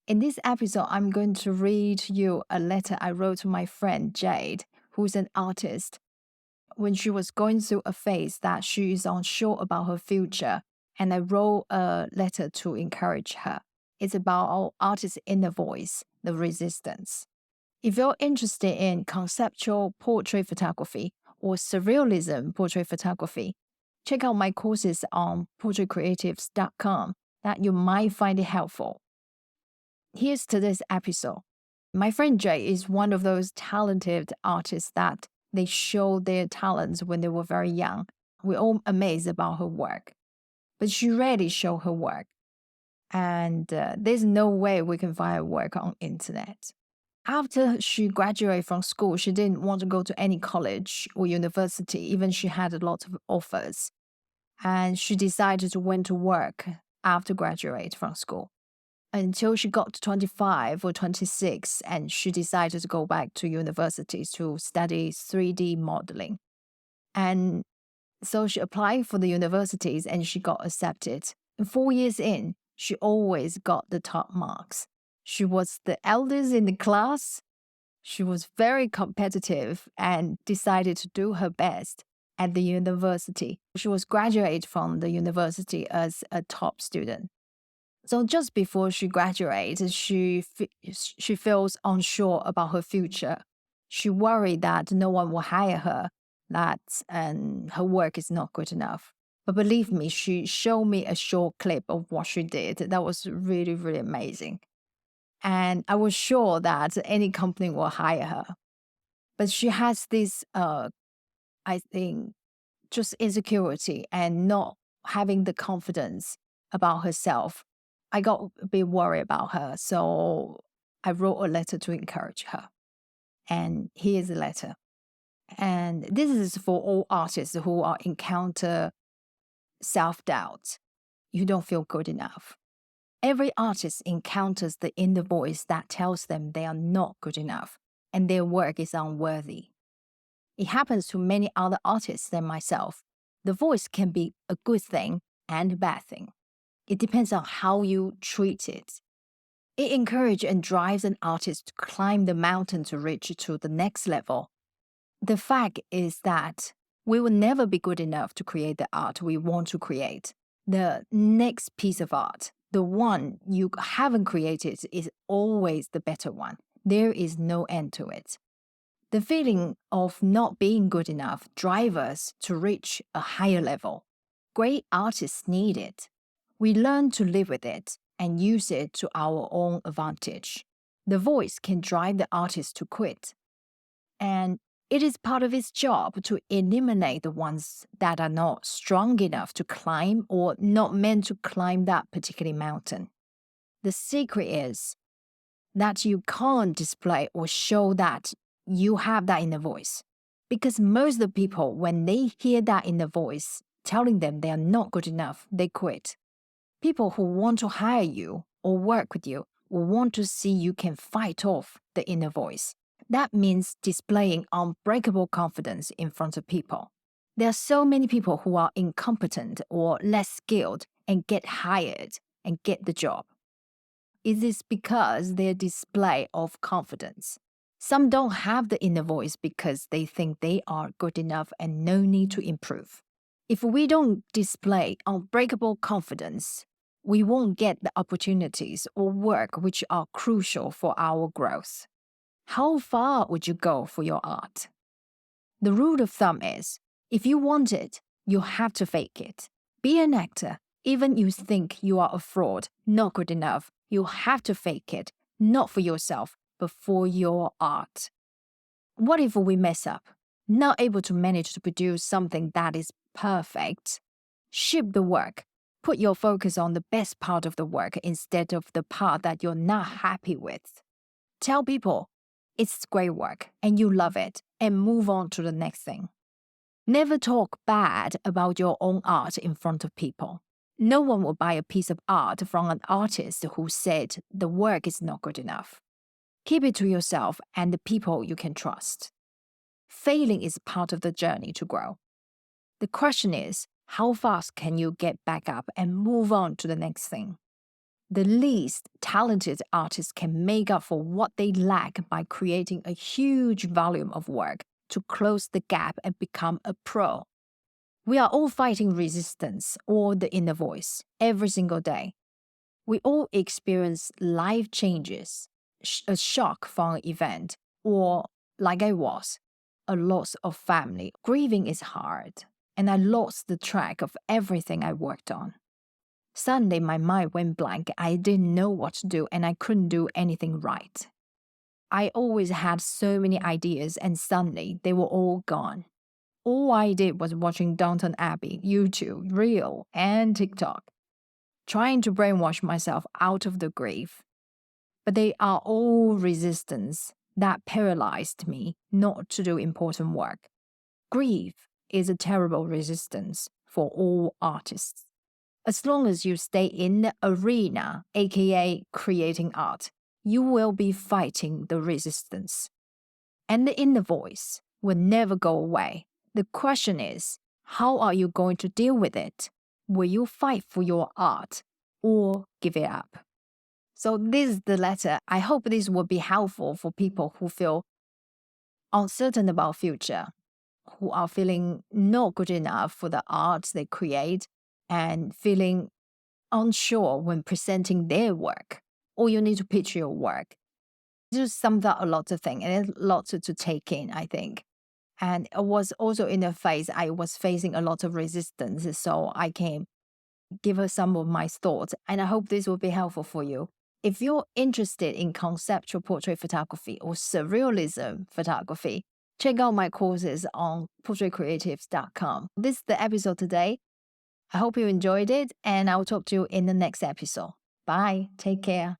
In this episode, I'm going to read you a letter I wrote to my friend Jade, who's an artist, when she was going through a phase that she is unsure about her future. And I wrote a letter to encourage her. It's about our artist's inner voice, the resistance. If you're interested in conceptual portrait photography or surrealism portrait photography, check out my courses on portraitcreatives.com that you might find it helpful. Here's today's episode. My friend Jay is one of those talented artists that they show their talents when they were very young. We're all amazed about her work, but she rarely show her work. And there's no way we can find her work on internet. After she graduated from school, she didn't want to go to any college or university, even she had a lot of offers. And she decided to went to work after graduate from school until she got to 25 or 26, and she decided to go back to university to study 3D modeling. And so she applied for the universities and she got accepted. And 4 years in, she always got the top marks. She was the eldest in the class. She was very competitive and decided to do her best at the university. She was graduated from the university as a top student. So just before she graduates, she feels unsure about her future. She worried that no one will hire her, that her work is not good enough. But believe me, she showed me a short clip of what she did. That was really, really amazing. And I was sure that any company will hire her. But she has this, I think, just insecurity and not having the confidence about herself. I got a bit worried about her, so I wrote a letter to encourage her. And here's the letter. And this is for all artists who are encounter self-doubt. You don't feel good enough. Every artist encounters the inner voice that tells them they are not good enough and their work is unworthy. It happens to many other artists than myself. The voice can be a good thing and a bad thing. It depends on how you treat it. It encourages and drives an artist to climb the mountain to reach to the next level. The fact is that we will never be good enough to create the art we want to create. The next piece of art, the one you haven't created, is always the better one. There is no end to it. The feeling of not being good enough drives us to reach a higher level. Great artists need it. We learn to live with it and use it to our own advantage. The voice can drive the artist to quit. And it is part of its job to eliminate the ones that are not strong enough to climb or not meant to climb that particular mountain. The secret is that you can't display or show that you have that inner voice. Because most of the people, when they hear that inner voice telling them they are not good enough, they quit. People who want to hire you or work with you will want to see you can fight off the inner voice. That means displaying unbreakable confidence in front of people. There are so many people who are incompetent or less skilled and get hired and get the job. It is because their display of confidence. Some don't have the inner voice because they think they are good enough and no need to improve. If we don't display unbreakable confidence, we won't get the opportunities or work which are crucial for our growth. How far would you go for your art? The rule of thumb is, if you want it, you have to fake it. Be an actor, even you think you are a fraud, not good enough, you have to fake it, not for yourself, but for your art. What if we mess up, not able to manage to produce something that is perfect? Ship the work. Put your focus on the best part of the work instead of the part that you're not happy with. Tell people it's great work and you love it and move on to the next thing. Never talk bad about your own art in front of people. No one will buy a piece of art from an artist who said the work is not good enough. Keep it to yourself and the people you can trust. Failing is part of the journey to grow. The question is, how fast can you get back up and move on to the next thing? The least talented artists can make up for what they lack by creating a huge volume of work to close the gap and become a pro. We are all fighting resistance or the inner voice every single day. We all experience life changes, a shock from an event, or, like I was, a loss of family. Grieving is hard, and I lost the track of everything I worked on. Suddenly, my mind went blank. I didn't know what to do, and I couldn't do anything right. I always had so many ideas, and suddenly they were all gone. All I did was watching Downton Abbey, YouTube, Reel, and TikTok, trying to brainwash myself out of the grief. But they are all resistance that paralyzed me not to do important work. Grief is a terrible resistance for all artists. As long as you stay in the arena, aka creating art, you will be fighting the resistance. And the inner voice will never go away. The question is, how are you going to deal with it? Will you fight for your art or give it up? So this is the letter. I hope this will be helpful for people who feel uncertain about future, who are feeling not good enough for the art they create, and feeling unsure when presenting their work, or you need to pitch your work. Just sums up a lot of things, and there's lots to take in, I think. And it was also in a phase I was facing a lot of resistance, so I can give her some of my thoughts, and I hope this will be helpful for you. If you're interested in conceptual portrait photography or surrealism photography, check out my courses on portraitcreatives.com. This is the episode today. I hope you enjoyed it, and I'll talk to you in the next episode. Bye. Take care.